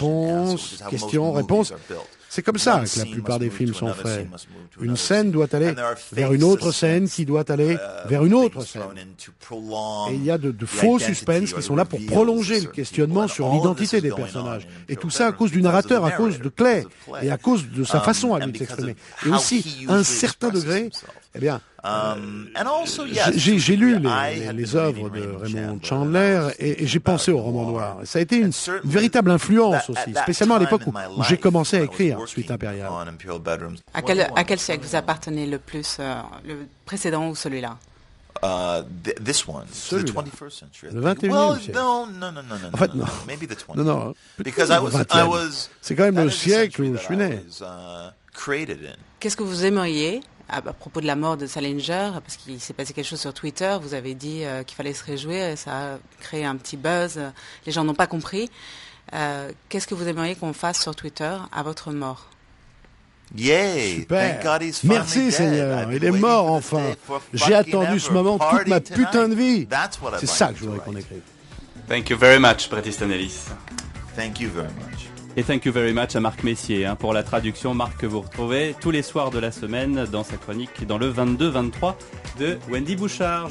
réponse, question, réponse. C'est comme ça que la plupart des films sont faits. Une scène doit aller vers une autre scène qui doit aller vers une autre scène. Et il y a de faux suspens qui sont là pour prolonger le questionnement sur l'identité des personnages. Et tout ça à cause du narrateur, à cause de Clay, et à cause de sa façon à lui de s'exprimer. Et aussi, à un certain degré, eh bien, j'ai lu les œuvres de Raymond Chandler et j'ai pensé au roman noir. Ça a été une véritable influence aussi, spécialement à l'époque où j'ai commencé à écrire Suite impériale. À quel siècle vous appartenez le plus, le précédent ou celui-là? This one, Celui-là. the 21st century. Le 21e siècle. No. En fait, non. Maybe the 20th. Non, Because le I was. 20e. C'est quand même that le is the siècle century où je that suis I né. was, created in. Qu'est-ce que vous aimeriez, à propos de la mort de Salinger, parce qu'il s'est passé quelque chose sur Twitter, vous avez dit qu'il fallait se réjouir et ça a créé un petit buzz, les gens n'ont pas compris. Qu'est-ce que vous aimeriez qu'on fasse sur Twitter à votre mort? Yay! Super. Thank God he's finally Merci dead. Seigneur, I've il been est waiting mort for this enfin. day for J'ai attendu fucking ce moment ever. toute ma Party putain de vie. tonight. That's what I'd C'est like ça to que je voudrais write. qu'on écrive. Thank you very much, Bret Easton Ellis. Thank you very much. Et thank you very much à Marc Messier pour la traduction. Marc que vous retrouvez tous les soirs de la semaine dans sa chronique dans le 22-23 de Wendy Bouchard.